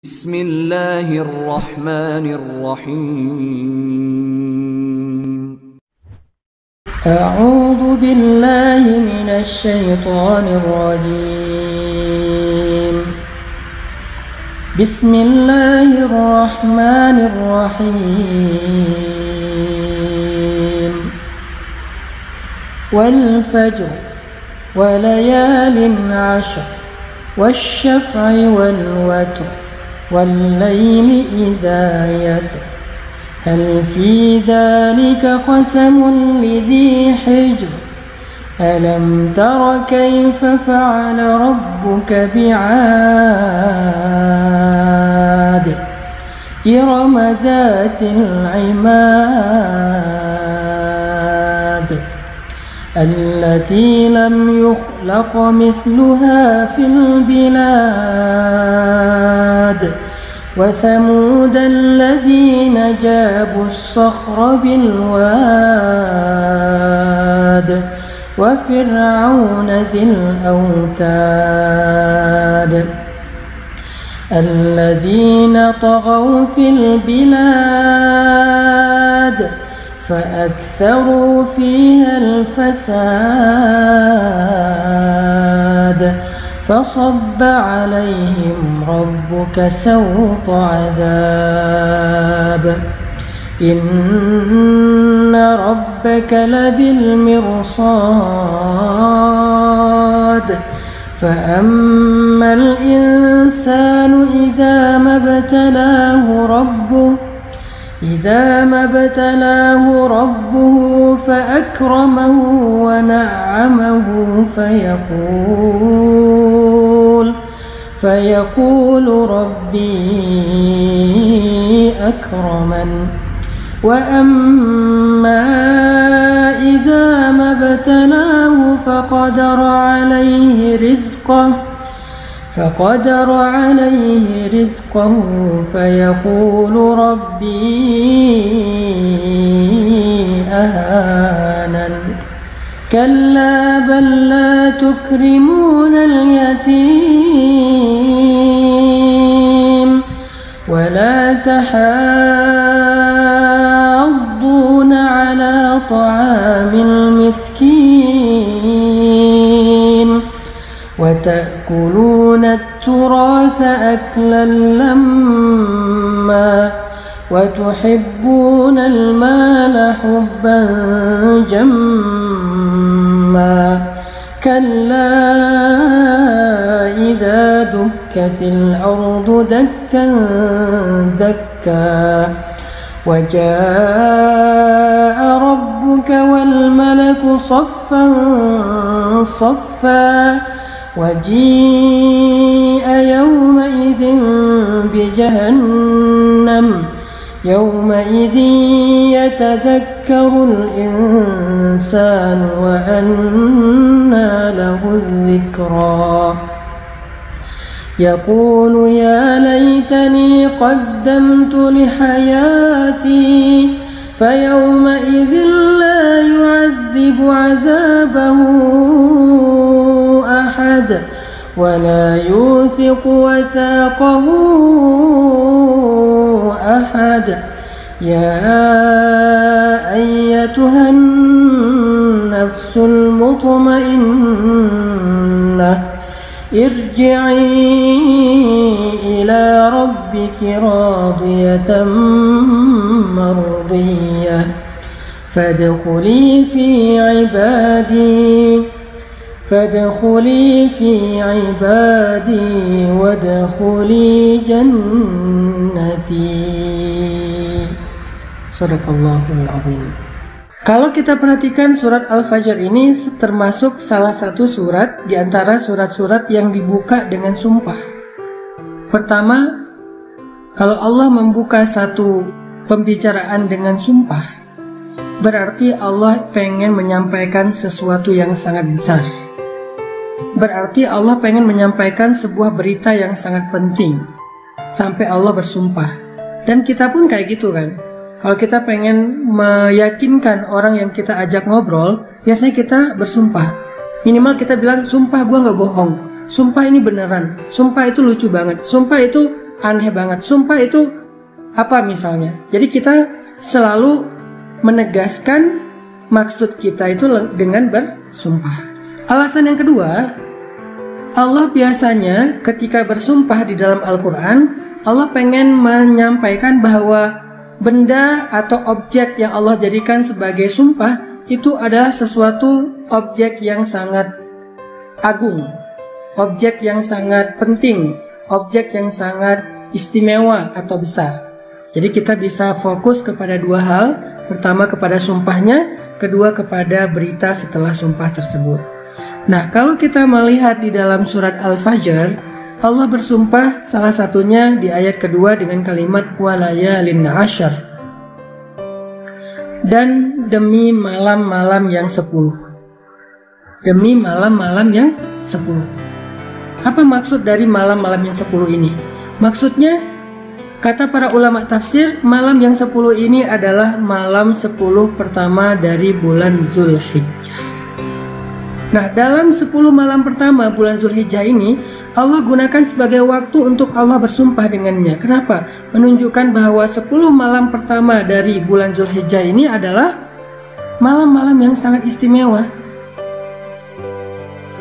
بسم الله الرحمن الرحيم. أعوذ بالله من الشيطان الرجيم. بسم الله الرحمن الرحيم. والفجر وليال عشر والشفع والوتر والليل إذا يسر هل في ذلك قسم لذي حجر ألم تر كيف فعل ربك بعاد إرم ذات العماد التي لم يخلق مثلها في البلاد وثمود الذين جابوا الصخر بالواد وفرعون ذي الأوتاد الذين طغوا في البلاد فأكثروا فيها الفساد فصب عليهم ربك سوط عذاب إن ربك لبالمرصاد فأما الإنسان إذا ما ابتلاه ربه فأكرمه ونعمه فيقول ربي أكرمن وأما إذا ما ابتلاه فقدر عليه رزقه فيقول ربي أهانن كلا بل لا تكرمون اليتيم ولا تحاضون على طعام المسكين وتأكلون التراث أكلا لما وتحبون المال حبا جما كلا إذا دكت الأرض دكا دكا وجاء ربك والملك صفا صفا وجيء يومئذ بجهنم يومئذ يتذكر الإنسان وأنى له الذكرى يقول يا ليتني قدمت لحياتي فيومئذ لا يعذب عذابه أحد ولا يوثق وثاقه أحد يا أيتها النفس المطمئنة ارجعي إلى ربك راضية مرضية فادخلي في عبادي وادخلي جنتي. Sadaqallahul azim. Kalau kita perhatikan surat Al-Fajr ini termasuk salah satu surat di antara surat-surat yang dibuka dengan sumpah. Pertama, kalau Allah membuka satu pembicaraan dengan sumpah, berarti Allah pengen menyampaikan sesuatu yang sangat besar. Berarti Allah pengen menyampaikan sebuah berita yang sangat penting sampai Allah bersumpah. Dan kita pun kayak gitu kan. Kalau kita pengen meyakinkan orang yang kita ajak ngobrol, biasanya kita bersumpah. Minimal kita bilang, sumpah gue gak bohong, sumpah ini beneran, sumpah itu lucu banget, sumpah itu aneh banget. Sumpah itu apa misalnya? Jadi kita selalu menegaskan maksud kita itu dengan bersumpah. Alasan yang kedua, Allah biasanya ketika bersumpah di dalam Al-Quran, Allah pengen menyampaikan bahwa benda atau objek yang Allah jadikan sebagai sumpah itu adalah sesuatu objek yang sangat agung, objek yang sangat penting, objek yang sangat istimewa atau besar. Jadi kita bisa fokus kepada dua hal. Pertama kepada sumpahnya, kedua kepada berita setelah sumpah tersebut. Nah, kalau kita melihat di dalam surat Al-Fajr, Allah bersumpah salah satunya di ayat kedua dengan kalimat walayalin ashar, dan demi malam-malam yang 10. Demi malam-malam yang 10. Apa maksud dari malam-malam yang 10 ini? Maksudnya, kata para ulama tafsir, malam yang 10 ini adalah malam 10 pertama dari bulan Zulhijjah. Nah, dalam 10 malam pertama bulan Zulhijjah ini, Allah gunakan sebagai waktu untuk Allah bersumpah dengannya. Kenapa? Menunjukkan bahwa 10 malam pertama dari bulan Zulhijjah ini adalah malam-malam yang sangat istimewa.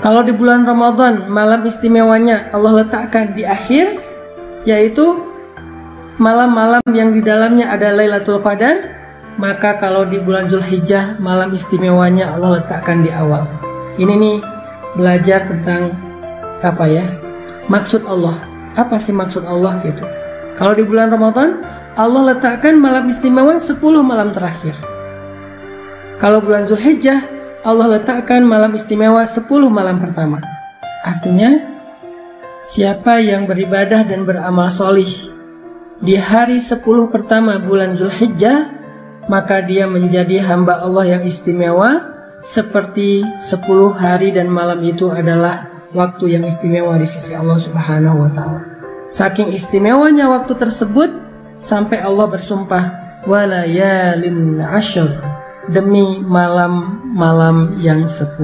Kalau di bulan Ramadan, malam istimewanya Allah letakkan di akhir, yaitu malam-malam yang di dalamnya ada Lailatul Qadar. Maka kalau di bulan Zulhijjah, malam istimewanya Allah letakkan di awal. Ini nih belajar tentang apa ya, maksud Allah. Apa sih maksud Allah gitu? Kalau di bulan Ramadan, Allah letakkan malam istimewa 10 malam terakhir. Kalau bulan Zulhijjah, Allah letakkan malam istimewa 10 malam pertama. Artinya, siapa yang beribadah dan beramal solih di hari 10 pertama bulan Zulhijjah, maka dia menjadi hamba Allah yang istimewa, seperti 10 hari dan malam itu adalah waktu yang istimewa di sisi Allah Subhanahu wa Ta'ala. Saking istimewanya waktu tersebut, sampai Allah bersumpah walayalin ashar, demi malam-malam yang 10.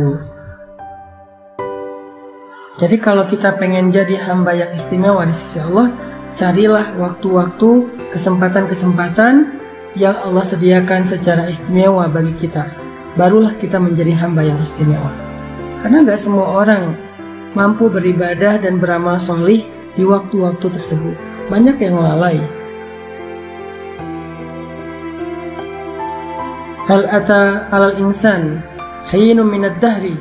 Jadi kalau kita pengen jadi hamba yang istimewa di sisi Allah, carilah waktu-waktu, kesempatan-kesempatan yang Allah sediakan secara istimewa bagi kita. Barulah kita menjadi hamba yang istimewa. Karena gak semua orang mampu beribadah dan beramal solih di waktu-waktu tersebut. Banyak yang lalai. Hal ata alal insan hinum minad dahri,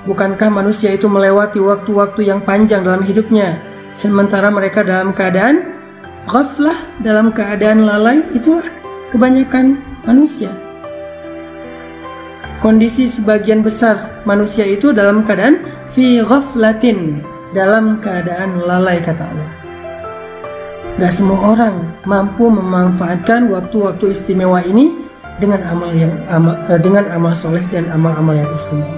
bukankah manusia itu melewati waktu-waktu yang panjang dalam hidupnya, sementara mereka dalam keadaan ghaflah, dalam keadaan lalai? Itulah kebanyakan manusia. Kondisi sebagian besar manusia itu dalam keadaan fi ghaflatin, dalam keadaan lalai, kata Allah. Gak semua orang mampu memanfaatkan waktu-waktu istimewa ini dengan amal soleh dan amal-amal yang istimewa.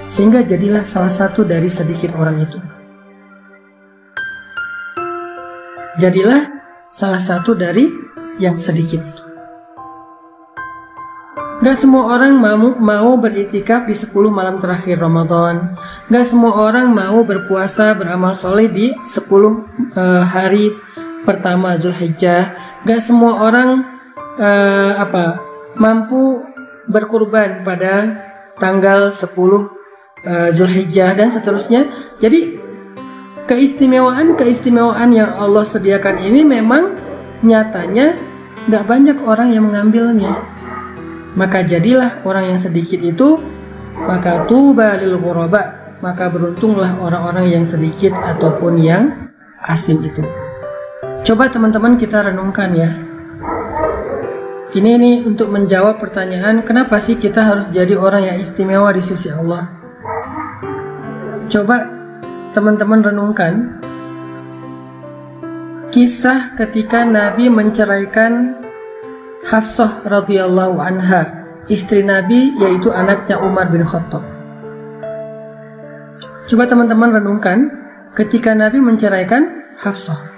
Sehingga jadilah salah satu dari sedikit orang itu. Jadilah salah satu dari yang sedikit itu. Gak semua orang mau beriktikaf di 10 malam terakhir Ramadan. Gak semua orang mau berpuasa beramal soleh di 10 hari pertama Zulhijjah. Gak semua orang mampu berkurban pada tanggal 10 Zulhijjah dan seterusnya. Jadi keistimewaan yang Allah sediakan ini memang nyatanya gak banyak orang yang mengambilnya. Maka jadilah orang yang sedikit itu, maka tuba lil ghuraba, maka beruntunglah orang-orang yang sedikit ataupun yang asing itu. Coba teman-teman kita renungkan ya. Ini nih untuk menjawab pertanyaan, kenapa sih kita harus jadi orang yang istimewa di sisi Allah? Coba teman-teman renungkan kisah ketika Nabi menceraikan Hafsah radhiyallahu anha, istri Nabi, yaitu anaknya Umar bin Khattab. Coba teman-teman renungkan ketika Nabi menceraikan Hafsah.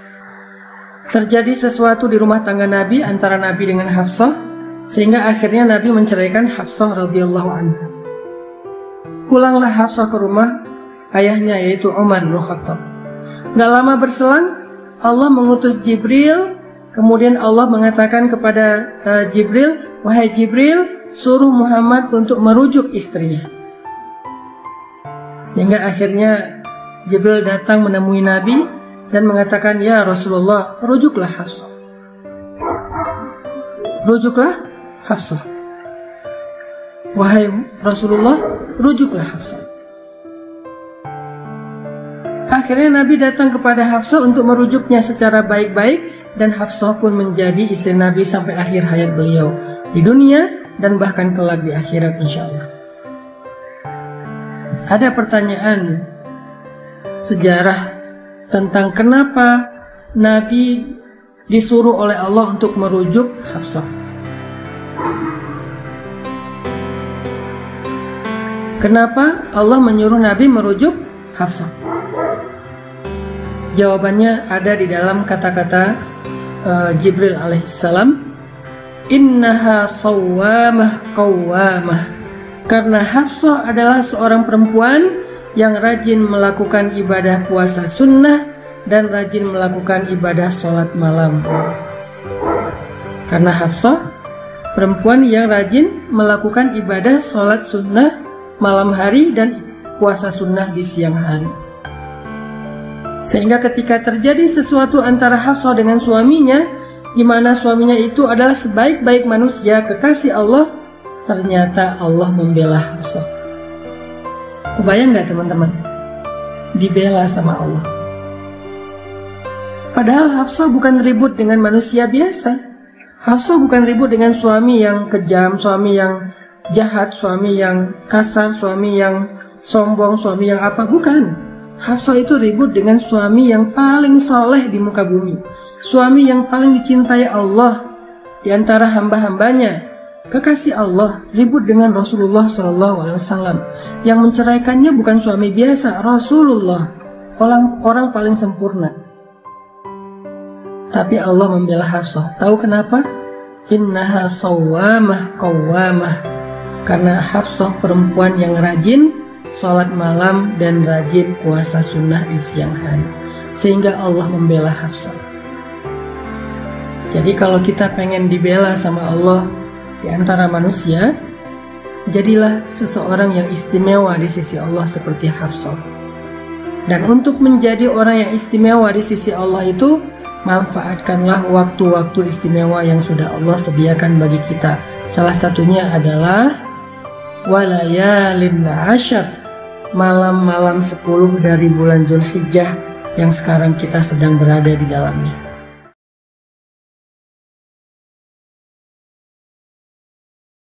Terjadi sesuatu di rumah tangga Nabi antara Nabi dengan Hafsah, sehingga akhirnya Nabi menceraikan Hafsah radhiyallahu anha. Pulanglah Hafsah ke rumah ayahnya, yaitu Umar bin Khattab. Gak lama berselang, Allah mengutus Jibril, kemudian Allah mengatakan kepada Jibril, "Wahai Jibril, suruh Muhammad untuk merujuk istrinya." Sehingga akhirnya Jibril datang menemui Nabi dan mengatakan, "Ya Rasulullah, rujuklah Hafsah. Rujuklah Hafsah. Wahai Rasulullah, rujuklah Hafsah." Akhirnya Nabi datang kepada Hafsah untuk merujuknya secara baik-baik, dan Hafsah pun menjadi istri Nabi sampai akhir hayat beliau di dunia dan bahkan kelak di akhirat insya Allah. Ada pertanyaan sejarah tentang kenapa Nabi disuruh oleh Allah untuk merujuk Hafsah. Kenapa Allah menyuruh Nabi merujuk Hafsah? Jawabannya ada di dalam kata-kata Jibril alaihissalam, "Innaha sawwamah qawwamah." Karena Hafsah adalah seorang perempuan yang rajin melakukan ibadah puasa sunnah dan rajin melakukan ibadah sholat malam. Karena Hafsah perempuan yang rajin melakukan ibadah sholat sunnah malam hari dan puasa sunnah di siang hari. Sehingga ketika terjadi sesuatu antara Hafsah dengan suaminya, di mana suaminya itu adalah sebaik-baik manusia, kekasih Allah, ternyata Allah membela Hafsah. Kebayang nggak teman-teman? Dibela sama Allah. Padahal Hafsah bukan ribut dengan manusia biasa. Hafsah bukan ribut dengan suami yang kejam, suami yang jahat, suami yang kasar, suami yang sombong, suami yang apa, bukan. Hafsah itu ribut dengan suami yang paling soleh di muka bumi, suami yang paling dicintai Allah di antara hamba-hambanya, kekasih Allah. Ribut dengan Rasulullah SAW yang menceraikannya bukan suami biasa, Rasulullah, orang paling sempurna. Tapi Allah membela Hafsah. Tahu kenapa? Innaha sawwamah qawwamah. Karena Hafsah perempuan yang rajin sholat malam dan rajin puasa sunnah di siang hari, sehingga Allah membela Hafsah. Jadi kalau kita pengen dibela sama Allah di antara manusia, jadilah seseorang yang istimewa di sisi Allah seperti Hafsah. Dan untuk menjadi orang yang istimewa di sisi Allah itu, manfaatkanlah waktu-waktu istimewa yang sudah Allah sediakan bagi kita. Salah satunya adalah walayalin ashar, malam-malam 10 dari bulan Zulhijjah yang sekarang kita sedang berada di dalamnya.